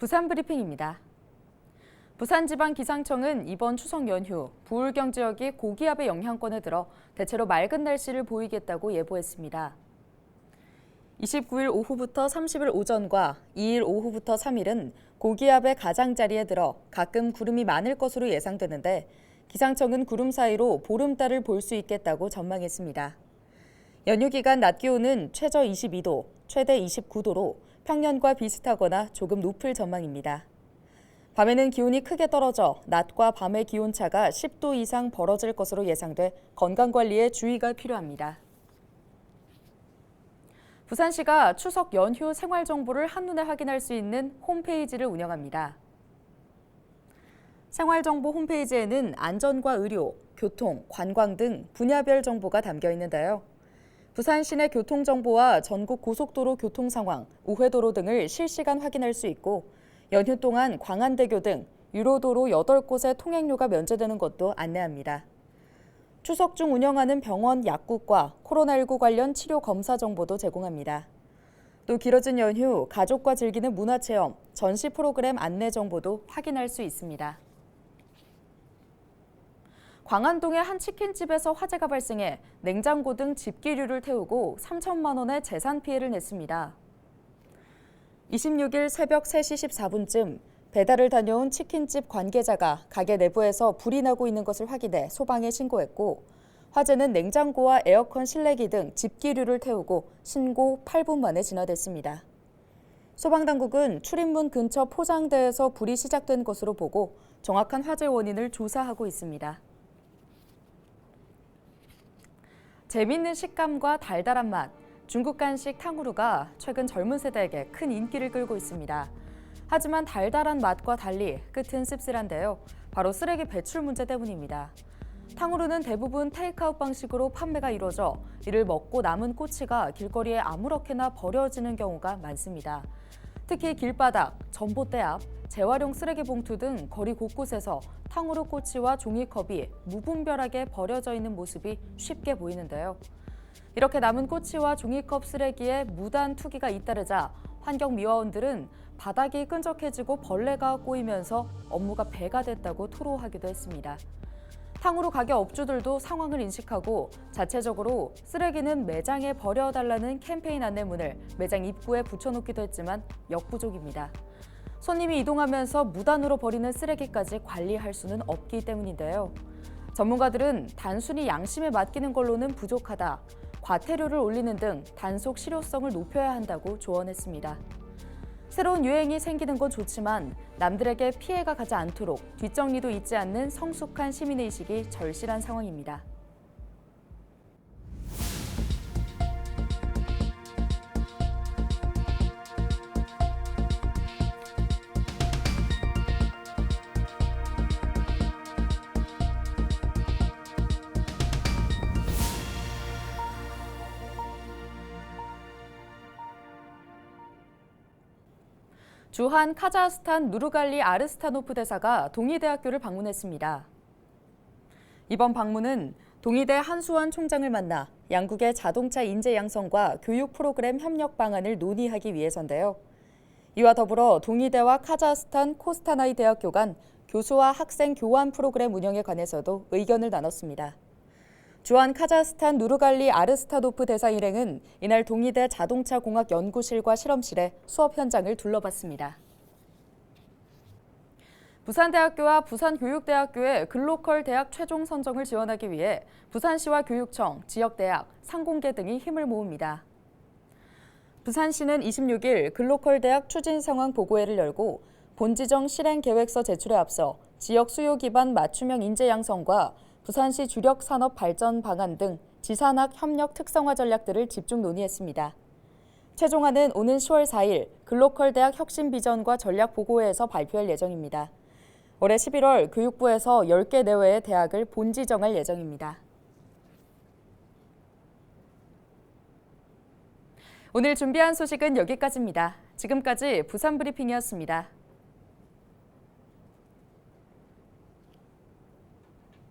부산 브리핑입니다. 부산지방기상청은 이번 추석 연휴 부울경 지역이 고기압의 영향권에 들어 대체로 맑은 날씨를 보이겠다고 예보했습니다. 29일 오후부터 30일 오전과 2일 오후부터 3일은 고기압의 가장자리에 들어 가끔 구름이 많을 것으로 예상되는데 기상청은 구름 사이로 보름달을 볼 수 있겠다고 전망했습니다. 연휴 기간 낮 기온은 최저 22도, 최대 29도로 평년과 비슷하거나 조금 높을 전망입니다. 밤에는 기온이 크게 떨어져 낮과 밤의 기온차가 10도 이상 벌어질 것으로 예상돼 건강관리에 주의가 필요합니다. 부산시가 추석 연휴 생활정보를 한눈에 확인할 수 있는 홈페이지를 운영합니다. 생활정보 홈페이지에는 안전과 의료, 교통, 관광 등 분야별 정보가 담겨 있는데요. 부산 시내 교통정보와 전국 고속도로 교통 상황, 우회도로 등을 실시간 확인할 수 있고 연휴 동안 광안대교 등 유로도로 8곳의 통행료가 면제되는 것도 안내합니다. 추석 중 운영하는 병원 약국과 코로나19 관련 치료 검사 정보도 제공합니다. 또 길어진 연휴 가족과 즐기는 문화체험, 전시 프로그램 안내 정보도 확인할 수 있습니다. 광안동의 한 치킨집에서 화재가 발생해 냉장고 등 집기류를 태우고 3천만 원의 재산 피해를 냈습니다. 26일 새벽 3시 14분쯤 배달을 다녀온 치킨집 관계자가 가게 내부에서 불이 나고 있는 것을 확인해 소방에 신고했고 화재는 냉장고와 에어컨 실내기 등 집기류를 태우고 신고 8분 만에 진화됐습니다. 소방당국은 출입문 근처 포장대에서 불이 시작된 것으로 보고 정확한 화재 원인을 조사하고 있습니다. 재미있는 식감과 달달한 맛, 중국 간식 탕후루가 최근 젊은 세대에게 큰 인기를 끌고 있습니다. 하지만 달달한 맛과 달리 끝은 씁쓸한데요. 바로 쓰레기 배출 문제 때문입니다. 탕후루는 대부분 테이크아웃 방식으로 판매가 이루어져 이를 먹고 남은 꼬치가 길거리에 아무렇게나 버려지는 경우가 많습니다. 특히 길바닥, 전봇대 앞, 재활용 쓰레기 봉투 등 거리 곳곳에서 탕후루 꼬치와 종이컵이 무분별하게 버려져 있는 모습이 쉽게 보이는데요. 이렇게 남은 꼬치와 종이컵 쓰레기에 무단 투기가 잇따르자 환경미화원들은 바닥이 끈적해지고 벌레가 꼬이면서 업무가 배가 됐다고 토로하기도 했습니다. 탕후루 가게 업주들도 상황을 인식하고 자체적으로 쓰레기는 매장에 버려달라는 캠페인 안내문을 매장 입구에 붙여놓기도 했지만 역부족입니다. 손님이 이동하면서 무단으로 버리는 쓰레기까지 관리할 수는 없기 때문인데요. 전문가들은 단순히 양심에 맡기는 걸로는 부족하다, 과태료를 올리는 등 단속 실효성을 높여야 한다고 조언했습니다. 새로운 유행이 생기는 건 좋지만 남들에게 피해가 가지 않도록 뒷정리도 잊지 않는 성숙한 시민의식이 절실한 상황입니다. 주한 카자흐스탄 누르갈리 아르스타노프 대사가 동의대학교를 방문했습니다. 이번 방문은 동의대 한수환 총장을 만나 양국의 자동차 인재 양성과 교육 프로그램 협력 방안을 논의하기 위해서인데요. 이와 더불어 동의대와 카자흐스탄 코스타나이 대학교 간 교수와 학생 교환 프로그램 운영에 관해서도 의견을 나눴습니다. 주한 카자흐스탄 누르갈리 아르스타노프 대사 일행은 이날 동의대 자동차공학연구실과 실험실에 수업 현장을 둘러봤습니다. 부산대학교와 부산교육대학교의 글로컬 대학 최종 선정을 지원하기 위해 부산시와 교육청, 지역대학, 상공계 등이 힘을 모읍니다. 부산시는 26일 글로컬 대학 추진 상황 보고회를 열고 본지정 실행 계획서 제출에 앞서 지역 수요 기반 맞춤형 인재 양성과 부산시 주력 산업 발전 방안 등 지산학 협력 특성화 전략들을 집중 논의했습니다. 최종안은 오는 10월 4일 글로컬 대학 혁신 비전과 전략 보고회에서 발표할 예정입니다. 올해 11월 교육부에서 10개 내외의 대학을 본지정할 예정입니다. 오늘 준비한 소식은 여기까지입니다. 지금까지 부산 브리핑이었습니다.